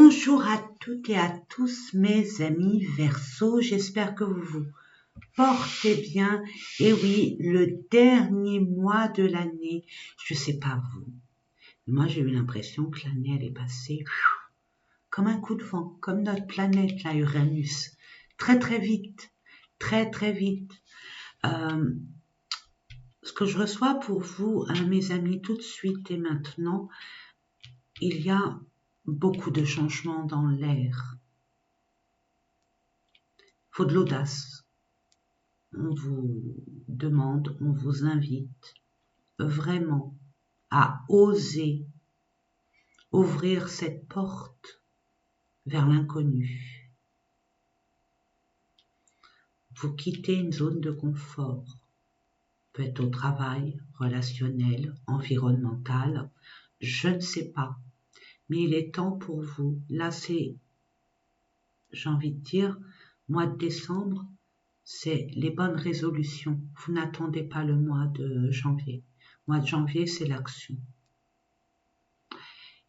Bonjour à toutes et à tous mes amis Verseau, j'espère que vous vous portez bien. Et oui, le dernier mois de l'année, je sais pas vous, moi j'ai eu l'impression que l'année elle est passée comme un coup de vent, comme notre planète là, Uranus, très très vite, très très vite. Ce que je reçois pour vous, mes amis, tout de suite et maintenant, il y a beaucoup de changements dans l'air. Faut de l'audace. On vous demande, on vous invite vraiment à oser ouvrir cette porte vers l'inconnu. Vous quittez une zone de confort, peut-être au travail, relationnel, environnemental, je ne sais pas, mais il est temps pour vous. Là, c'est, j'ai envie de dire, mois de décembre, c'est les bonnes résolutions. Vous n'attendez pas le mois de janvier. Le mois de janvier, c'est l'action.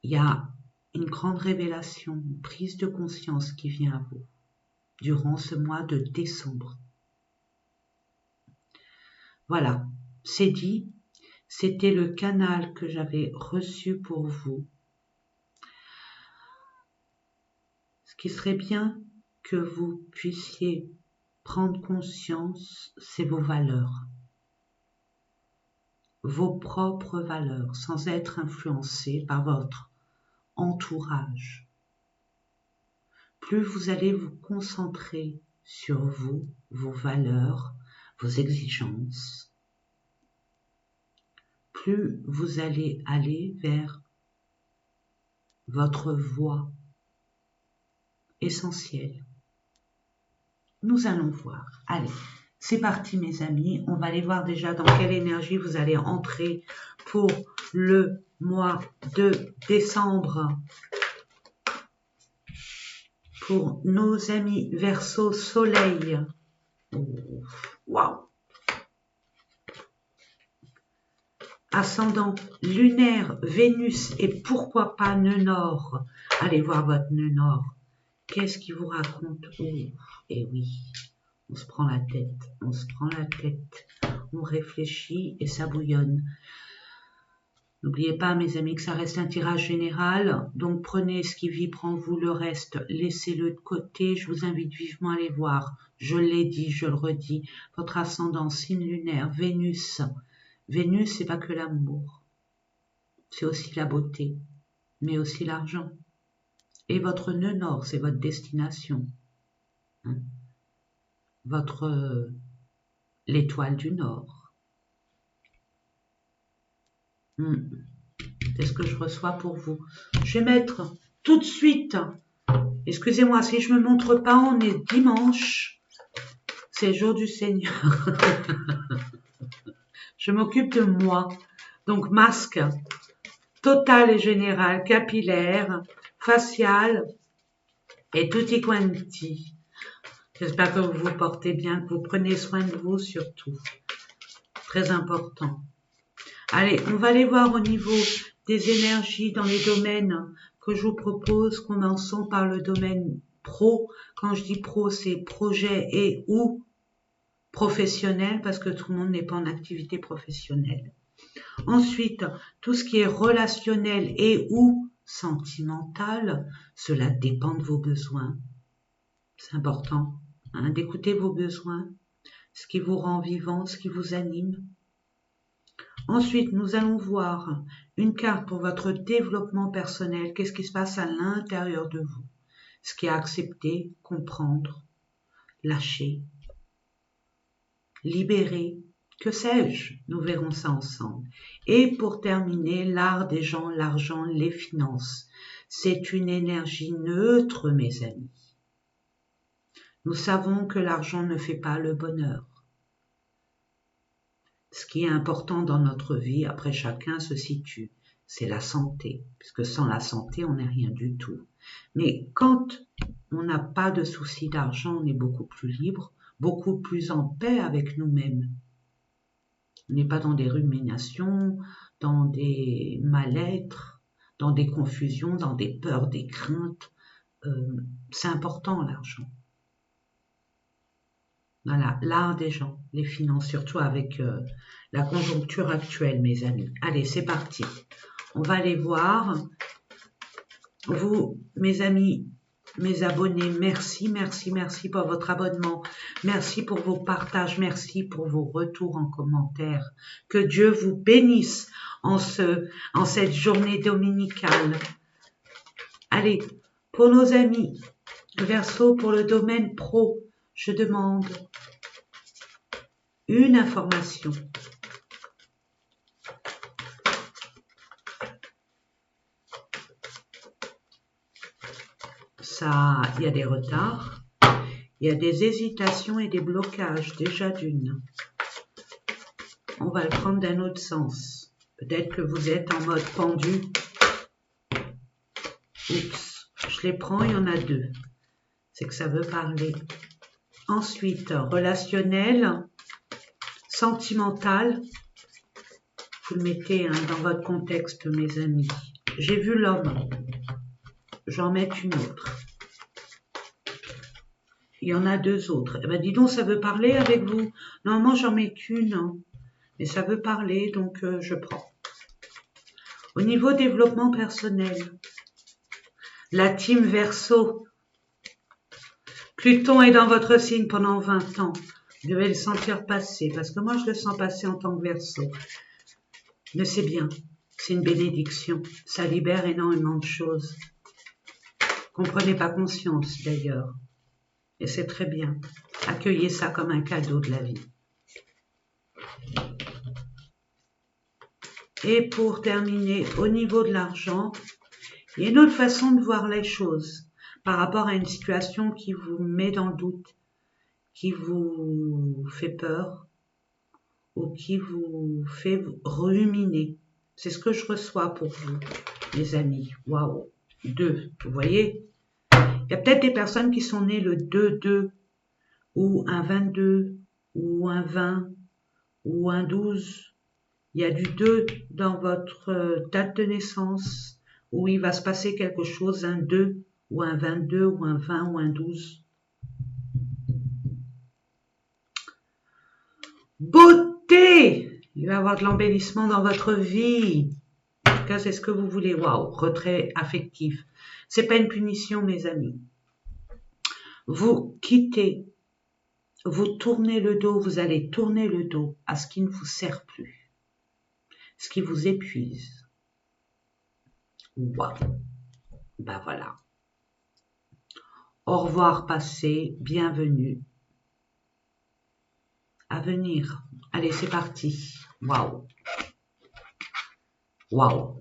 Il y a une grande révélation, une prise de conscience qui vient à vous durant ce mois de décembre. Voilà, c'est dit. C'était le canal que j'avais reçu pour vous. Ce qui serait bien que vous puissiez prendre conscience, c'est vos valeurs. Vos propres valeurs, sans être influencé par votre entourage. Plus vous allez vous concentrer sur vous, vos valeurs, vos exigences, plus vous allez aller vers votre voie essentielle. Nous allons voir. Allez, c'est parti mes amis. On va aller voir déjà dans quelle énergie vous allez entrer pour le mois de décembre. Pour nos amis Verseau Soleil. Waouh! Ascendant lunaire, Vénus et pourquoi pas nœud nord. Allez voir votre nœud nord. Qu'est-ce qu'il vous raconte? Eh oui, on se prend la tête, on réfléchit et ça bouillonne. N'oubliez pas mes amis que ça reste un tirage général, donc prenez ce qui vibre en vous, le reste, laissez-le de côté. Je vous invite vivement à aller voir, je l'ai dit, je le redis, votre ascendant, signe lunaire, Vénus. Vénus, c'est pas que l'amour, c'est aussi la beauté, mais aussi l'argent. Et votre nœud nord, c'est votre destination. L'étoile du Nord. C'est ce que je reçois pour vous. Je vais mettre tout de suite, excusez-moi, si je me montre pas, on est dimanche, c'est le jour du Seigneur. Je m'occupe de moi. Donc masque, total et général, capillaire, facial et tutti quanti. J'espère que vous vous portez bien, que vous prenez soin de vous surtout. Très important. Allez, on va aller voir au niveau des énergies dans les domaines que je vous propose. Commençons par le domaine pro. Quand je dis pro, c'est projet et ou professionnel, parce que tout le monde n'est pas en activité professionnelle. Ensuite, tout ce qui est relationnel et ou sentimental, cela dépend de vos besoins. C'est important d'écouter vos besoins, ce qui vous rend vivant, ce qui vous anime. Ensuite, nous allons voir une carte pour votre développement personnel. Qu'est-ce qui se passe à l'intérieur de vous? Ce qui est accepté, comprendre, lâcher, libérer, que sais-je? Nous verrons ça ensemble. Et pour terminer, l'art des gens, l'argent, les finances. C'est une énergie neutre, mes amis. Nous savons que l'argent ne fait pas le bonheur. Ce qui est important dans notre vie, après chacun se situe, c'est la santé, puisque sans la santé, on n'est rien du tout. Mais quand on n'a pas de souci d'argent, on est beaucoup plus libre, beaucoup plus en paix avec nous-mêmes. On n'est pas dans des ruminations, dans des mal-être, dans des confusions, dans des peurs, des craintes. c'est important l'argent. Voilà, l'art des gens, les finances, surtout avec la conjoncture actuelle, mes amis. Allez, c'est parti. On va aller voir. Vous, mes amis, mes abonnés, merci, merci, merci pour votre abonnement. Merci pour vos partages, merci pour vos retours en commentaire. Que Dieu vous bénisse en cette journée dominicale. Allez, pour nos amis, Verseau, pour le domaine pro, je demande une information. Ça, il y a des retards, il y a des hésitations et des blocages, déjà d'une. On va le prendre d'un autre sens. Peut-être que vous êtes en mode pendu. Oups, je les prends, il y en a deux. C'est que ça veut parler. Ensuite, relationnel, sentimental. Vous le mettez dans votre contexte, mes amis. J'ai vu l'homme. J'en mets une autre. Il y en a deux autres. Eh ben, dis donc, ça veut parler avec vous. Normalement, j'en mets qu'une. Hein. Mais ça veut parler, donc je prends. Au niveau développement personnel, la team Verseau. Pluton est dans votre signe pendant 20 ans. Vous devez le sentir passer, parce que moi, je le sens passer en tant que Verseau. Mais c'est bien. C'est une bénédiction. Ça libère énormément de choses. Vous ne prenez pas conscience, d'ailleurs. Et c'est très bien. Accueillez ça comme un cadeau de la vie. Et pour terminer, au niveau de l'argent, il y a une autre façon de voir les choses par rapport à une situation qui vous met dans le doute, qui vous fait peur ou qui vous fait ruminer. C'est ce que je reçois pour vous, mes amis. Waouh, 2, vous voyez? Il y a peut-être des personnes qui sont nées le 2-2 ou un 22 ou un 20 ou un 12. Il y a du 2 dans votre date de naissance où il va se passer quelque chose, un 2 ou un 22 ou un 20 ou un 12. Beauté! Il va y avoir de l'embellissement dans votre vie. En tout cas, c'est ce que vous voulez. Waouh, retrait affectif. C'est pas une punition, mes amis. Vous quittez, vous tournez le dos, vous allez tourner le dos à ce qui ne vous sert plus, ce qui vous épuise. Waouh! Ben voilà. Au revoir passé, bienvenue. À venir. Allez, c'est parti. Waouh. Waouh.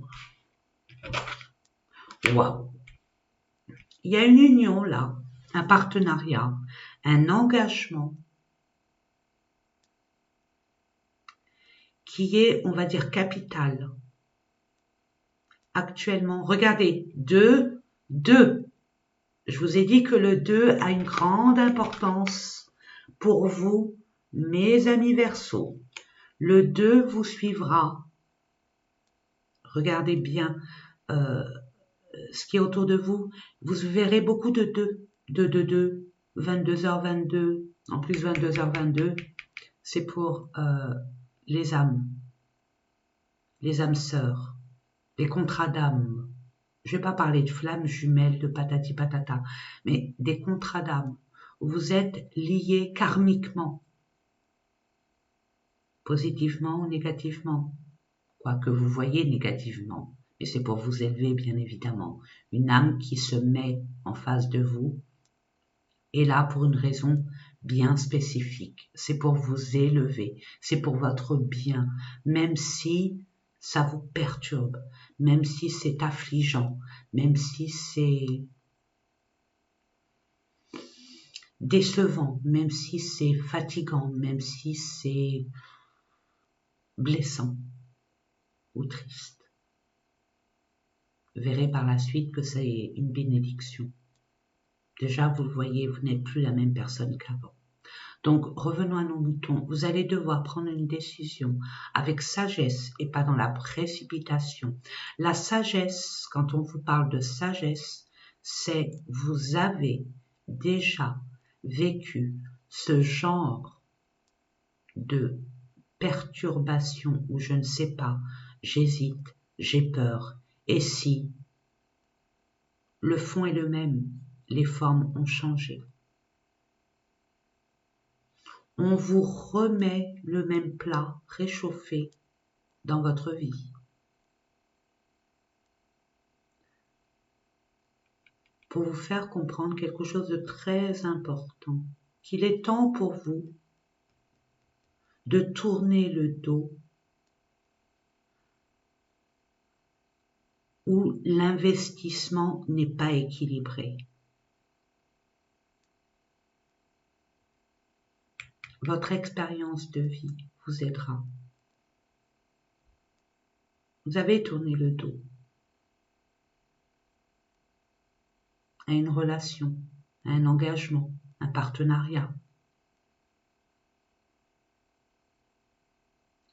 Waouh. Il y a une union là, un partenariat, un engagement qui est, on va dire, capital. Actuellement, regardez, 2, 2. Je vous ai dit que le 2 a une grande importance pour vous, mes amis Verseau. Le 2 vous suivra. Regardez bien ce qui est autour de vous. Vous verrez beaucoup de 2, 22h22, en plus 22h22. C'est pour les âmes sœurs, les contrats d'âme. Je ne vais pas parler de flammes jumelles, de patati patata, mais des contrats d'âme. Vous êtes liés karmiquement, positivement ou négativement, quoique vous voyez négativement, mais c'est pour vous élever bien évidemment. Une âme qui se met en face de vous est là pour une raison bien spécifique. C'est pour vous élever, c'est pour votre bien, même si ça vous perturbe, même si c'est affligeant, même si c'est décevant, même si c'est fatigant, même si c'est blessant ou triste. Vous verrez par la suite que c'est une bénédiction. Déjà, vous le voyez, vous n'êtes plus la même personne qu'avant. Donc, revenons à nos moutons. Vous allez devoir prendre une décision avec sagesse et pas dans la précipitation. La sagesse, quand on vous parle de sagesse, c'est vous avez déjà vécu ce genre de perturbation où je ne sais pas, j'hésite, j'ai peur, et si le fond est le même, les formes ont changé. On vous remet le même plat réchauffé dans votre vie. Pour vous faire comprendre quelque chose de très important, qu'il est temps pour vous de tourner le dos où l'investissement n'est pas équilibré. Votre expérience de vie vous aidera. Vous avez tourné le dos à une relation, à un engagement, un partenariat,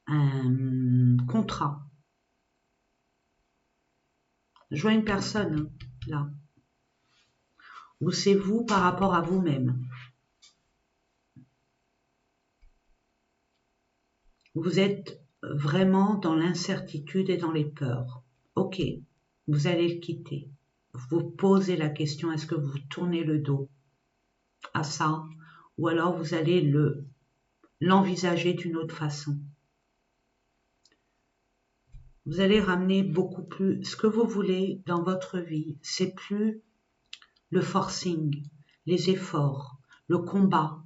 un contrat. Je vois une personne là, où c'est vous par rapport à vous-même. Vous êtes vraiment dans l'incertitude et dans les peurs. Ok, vous allez le quitter. Vous posez la question, est-ce que vous tournez le dos à ça, ou alors vous allez l'envisager d'une autre façon. Vous allez ramener beaucoup plus, ce que vous voulez dans votre vie, c'est plus le forcing, les efforts, le combat,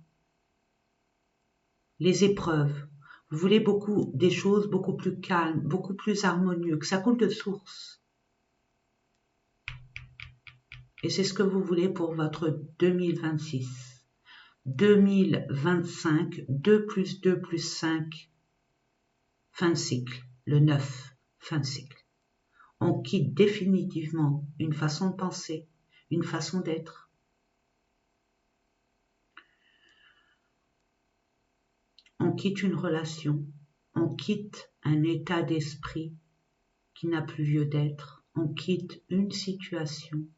les épreuves. Vous voulez des choses beaucoup plus calmes, beaucoup plus harmonieuses, que ça coule de source. Et c'est ce que vous voulez pour votre 2026. 2025, 2 plus 2 plus 5, fin de cycle, le 9, fin de cycle. On quitte définitivement une façon de penser, une façon d'être. On quitte une relation, on quitte un état d'esprit qui n'a plus lieu d'être, on quitte une situation,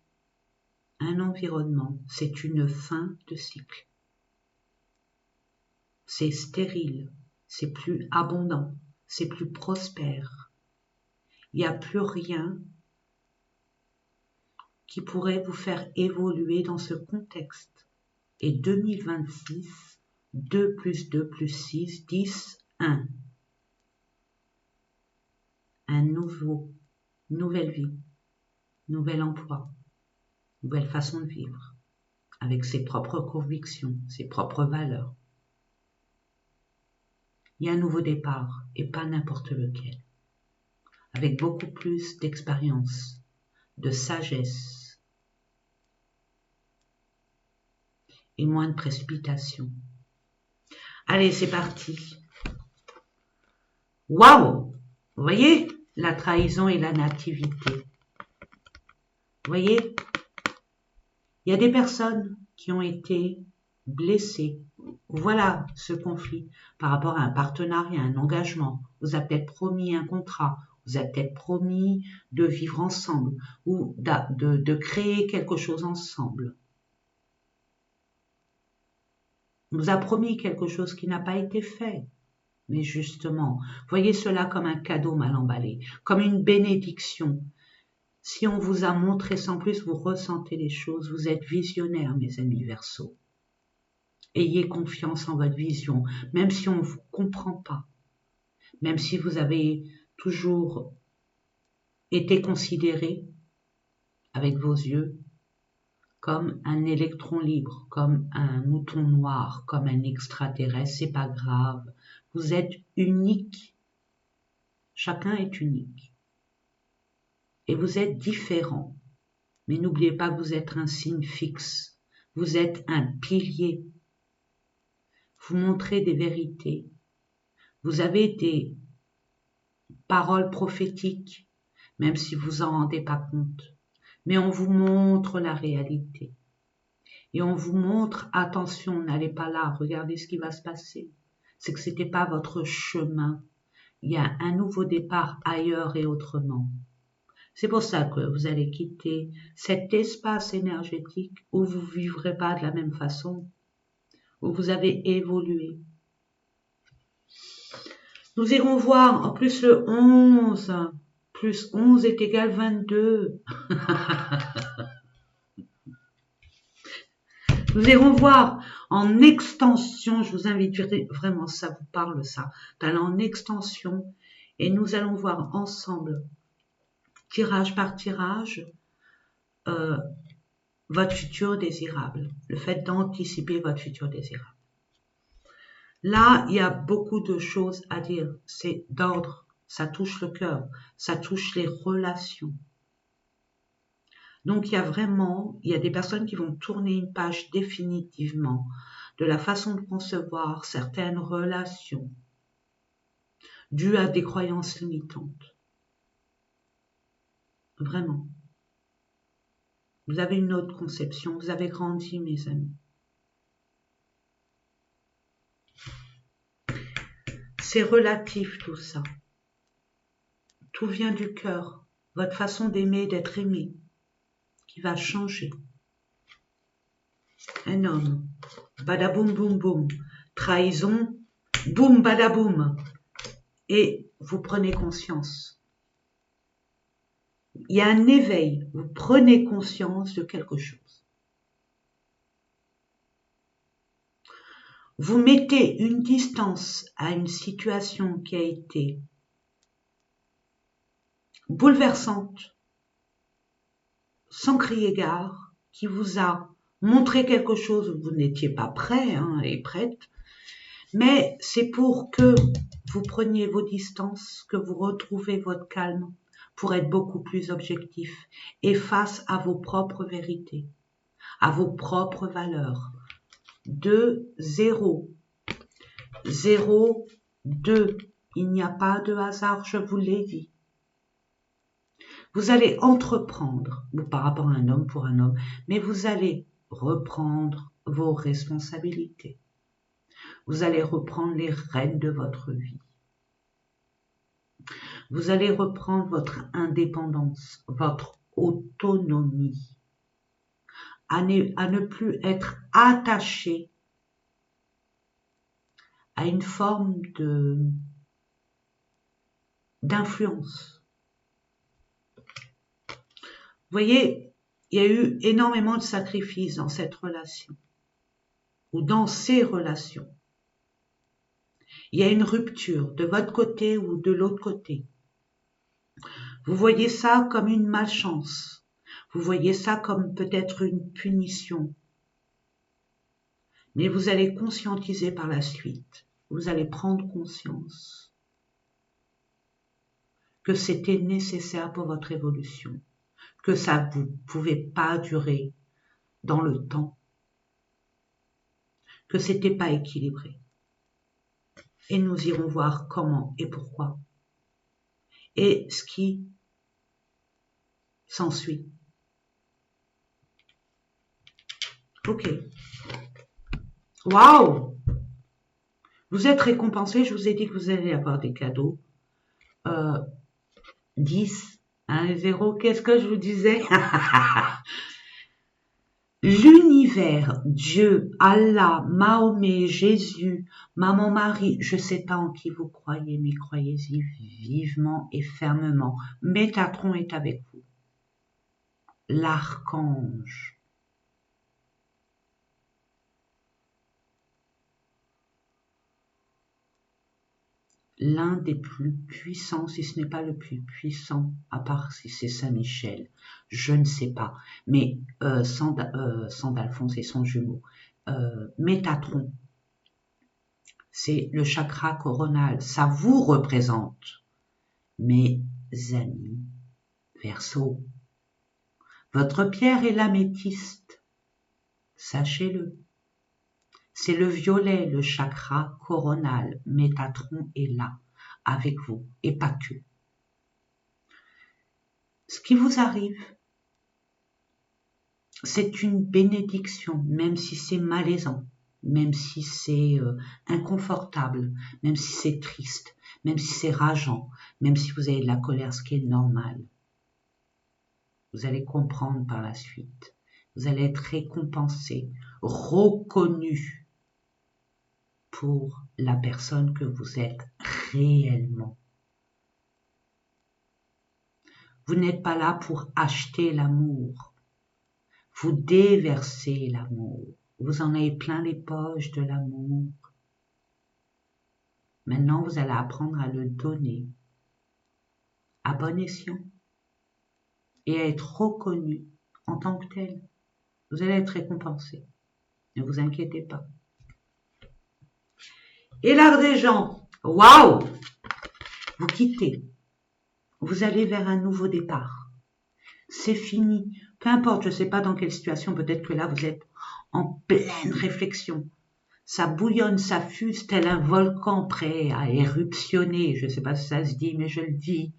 un environnement, c'est une fin de cycle. C'est stérile, c'est plus abondant, c'est plus prospère. Il n'y a plus rien qui pourrait vous faire évoluer dans ce contexte. Et 2026, 2 plus 2 plus 6, 10, 1. Nouvelle vie, nouvel emploi, nouvelle façon de vivre, avec ses propres convictions, ses propres valeurs. Il y a un nouveau départ, et pas n'importe lequel, avec beaucoup plus d'expérience, de sagesse, et moins de précipitation. Allez, c'est parti. Waouh! Vous voyez la trahison et la nativité. Vous voyez, il y a des personnes qui ont été blessées. Voilà ce conflit par rapport à un partenariat, un engagement. Vous avez peut-être promis un contrat, vous avez peut-être promis de vivre ensemble ou de créer quelque chose ensemble. On vous a promis quelque chose qui n'a pas été fait. Mais justement, voyez cela comme un cadeau mal emballé, comme une bénédiction. Si on vous a montré sans plus, vous ressentez les choses, vous êtes visionnaires, mes amis Verseaux. Ayez confiance en votre vision, même si on ne vous comprend pas, même si vous avez toujours été considéré avec vos yeux comme un électron libre, comme un mouton noir, comme un extraterrestre, c'est pas grave. Vous êtes unique. Chacun est unique. Et vous êtes différent. Mais n'oubliez pas que vous êtes un signe fixe. Vous êtes un pilier. Vous montrez des vérités. Vous avez des paroles prophétiques, même si vous en rendez pas compte. Mais on vous montre la réalité. Et on vous montre, attention, n'allez pas là, regardez ce qui va se passer. C'est que c'était pas votre chemin. Il y a un nouveau départ ailleurs et autrement. C'est pour ça que vous allez quitter cet espace énergétique où vous ne vivrez pas de la même façon, où vous avez évolué. Nous irons voir, en plus le 11, plus 11 est égal 22. Nous irons voir en extension, je vous invite vraiment, ça vous parle ça, d'aller en extension et nous allons voir ensemble, tirage par tirage, votre futur désirable, le fait d'anticiper votre futur désirable. Là, il y a beaucoup de choses à dire, c'est d'ordre, ça touche le cœur, ça touche les relations. Donc, il y a des personnes qui vont tourner une page définitivement de la façon de concevoir certaines relations dues à des croyances limitantes. Vraiment. Vous avez une autre conception, vous avez grandi, mes amis. C'est relatif tout ça. Tout vient du cœur, votre façon d'aimer, d'être aimé, qui va changer. Un homme, badaboum boum boum, trahison, boum badaboum, et vous prenez conscience. Il y a un éveil, vous prenez conscience de quelque chose. Vous mettez une distance à une situation qui a été bouleversante, sans crier gare, qui vous a montré quelque chose où vous n'étiez pas prêt et prête, mais c'est pour que vous preniez vos distances, que vous retrouvez votre calme, pour être beaucoup plus objectif et face à vos propres vérités, à vos propres valeurs. 2, 0, 0, 2. Il n'y a pas de hasard, je vous l'ai dit. Vous allez entreprendre, ou par rapport à un homme pour un homme, mais vous allez reprendre vos responsabilités. Vous allez reprendre les rênes de votre vie. Vous allez reprendre votre indépendance, votre autonomie, à ne plus être attaché à une forme d'influence. Vous voyez, il y a eu énormément de sacrifices dans cette relation, ou dans ces relations. Il y a une rupture de votre côté ou de l'autre côté. Vous voyez ça comme une malchance. Vous voyez ça comme peut-être une punition. Mais vous allez conscientiser par la suite. Vous allez prendre conscience que c'était nécessaire pour votre évolution, que ça ne pouvait pas durer dans le temps, que c'était pas équilibré. Et nous irons voir comment et pourquoi. Et ce qui s'ensuit. Ok. Waouh! Vous êtes récompensé, je vous ai dit que vous allez avoir des cadeaux. 10, 1, 0, qu'est-ce que je vous disais? L'univers, Dieu, Allah, Mahomet, Jésus, Maman Marie, je ne sais pas en qui vous croyez, mais croyez-y vivement et fermement. Métatron est avec vous. L'archange. L'un des plus puissants, si ce n'est pas le plus puissant, à part si c'est Saint-Michel, je ne sais pas, mais Sandalphonse et son jumeau, Métatron, c'est le chakra coronal, ça vous représente, mes amis Verseau. Votre pierre est l'améthyste, sachez-le. C'est le violet, le chakra coronal. Métatron est là, avec vous, et pas que. Ce qui vous arrive, c'est une bénédiction, même si c'est malaisant, même si c'est inconfortable, même si c'est triste, même si c'est rageant, même si vous avez de la colère, ce qui est normal. Vous allez comprendre par la suite. Vous allez être récompensé, reconnu pour la personne que vous êtes réellement. Vous n'êtes pas là pour acheter l'amour. Vous déversez l'amour. Vous en avez plein les poches de l'amour. Maintenant, vous allez apprendre à le donner à bon escient et à être reconnu en tant que tel. Vous allez être récompensé. Ne vous inquiétez pas. Et l'art des gens, waouh! Vous quittez. Vous allez vers un nouveau départ. C'est fini. Peu importe, je ne sais pas dans quelle situation, peut-être que là vous êtes en pleine réflexion. Ça bouillonne, ça fuse tel un volcan prêt à éruptionner. Je ne sais pas si ça se dit, mais je le dis.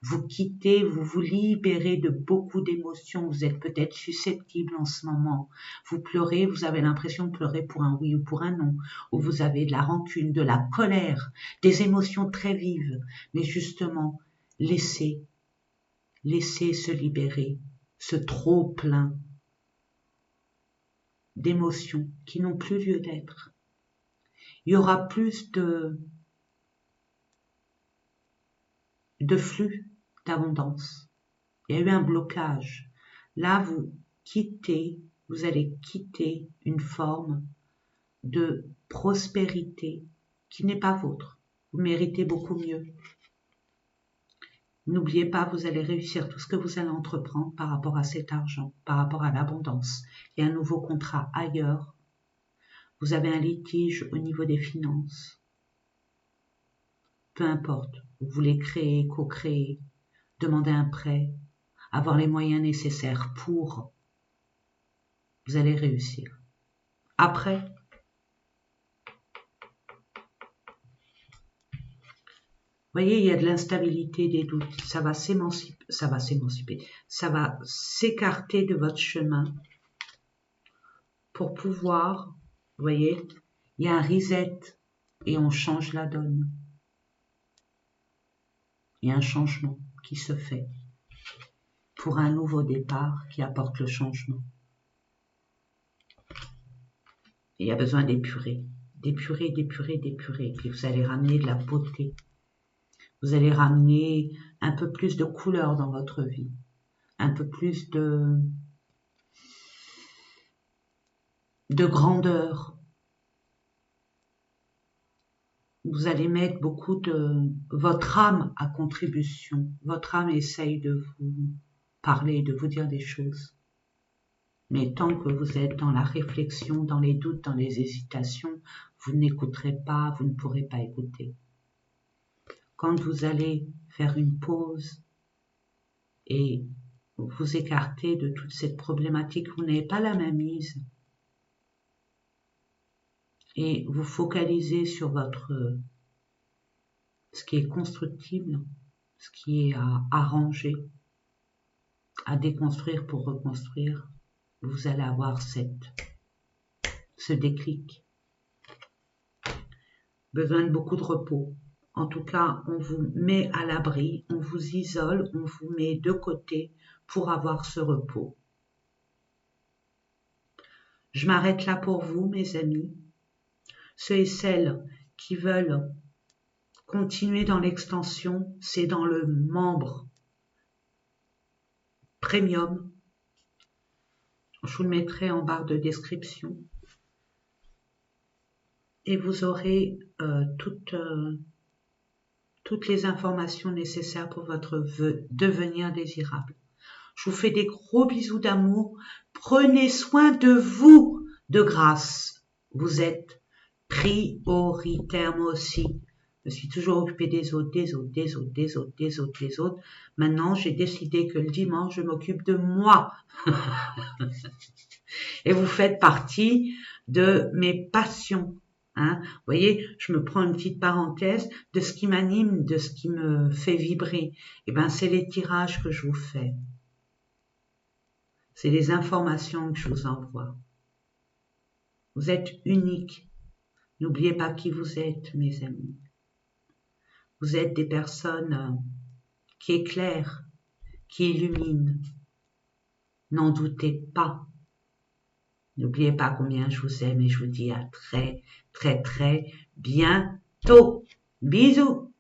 Vous quittez, vous vous libérez de beaucoup d'émotions. Vous êtes peut-être susceptible en ce moment. Vous pleurez, vous avez l'impression de pleurer pour un oui ou pour un non. Ou vous avez de la rancune, de la colère, des émotions très vives. Mais justement, laissez se libérer ce trop plein d'émotions qui n'ont plus lieu d'être. Il y aura plus de flux d'abondance. Il y a eu un blocage. Là, vous allez quitter une forme de prospérité qui n'est pas vôtre. Vous méritez beaucoup mieux. N'oubliez pas, vous allez réussir tout ce que vous allez entreprendre par rapport à cet argent, par rapport à l'abondance. Il y a un nouveau contrat ailleurs. Vous avez un litige au niveau des finances. Peu importe, vous voulez créer, co-créer, demander un prêt, avoir les moyens nécessaires pour, vous allez réussir. Après, vous voyez, il y a de l'instabilité, des doutes, ça va s'émanciper, ça va s'écarter de votre chemin pour pouvoir, vous voyez, il y a un reset et on change la donne. Il y a un changement qui se fait pour un nouveau départ qui apporte le changement. Et il y a besoin d'épurer, d'épurer, puis vous allez ramener de la beauté. Vous allez ramener un peu plus de couleur dans votre vie, un peu plus de grandeur. Vous allez mettre beaucoup de votre âme à contribution. Votre âme essaye de vous parler, de vous dire des choses. Mais tant que vous êtes dans la réflexion, dans les doutes, dans les hésitations, vous n'écouterez pas, vous ne pourrez pas écouter. Quand vous allez faire une pause et vous écarter de toute cette problématique, vous n'avez pas la main mise et vous focalisez sur ce qui est constructible, ce qui est à arranger, à déconstruire pour reconstruire, vous allez avoir ce déclic. Besoin de beaucoup de repos. En tout cas, on vous met à l'abri, on vous isole, on vous met de côté pour avoir ce repos. Je m'arrête là pour vous, mes amis. Ceux et celles qui veulent continuer dans l'extension, c'est dans le membre premium. Je vous le mettrai en barre de description. Et vous aurez toutes les informations nécessaires pour votre devenir désirable. Je vous fais des gros bisous d'amour. Prenez soin de vous de grâce. Vous êtes prioritaire, moi aussi. Je me suis toujours occupée des autres. Maintenant, j'ai décidé que le dimanche, je m'occupe de moi. Et vous faites partie de mes passions. Hein. Vous voyez, je me prends une petite parenthèse de ce qui m'anime, de ce qui me fait vibrer. Et ben, c'est les tirages que je vous fais. C'est les informations que je vous envoie. Vous êtes unique. N'oubliez pas qui vous êtes, mes amis. Vous êtes des personnes qui éclairent, qui illuminent, N'en doutez pas. N'oubliez pas combien je vous aime et je vous dis à très, très, très bientôt. Bisous.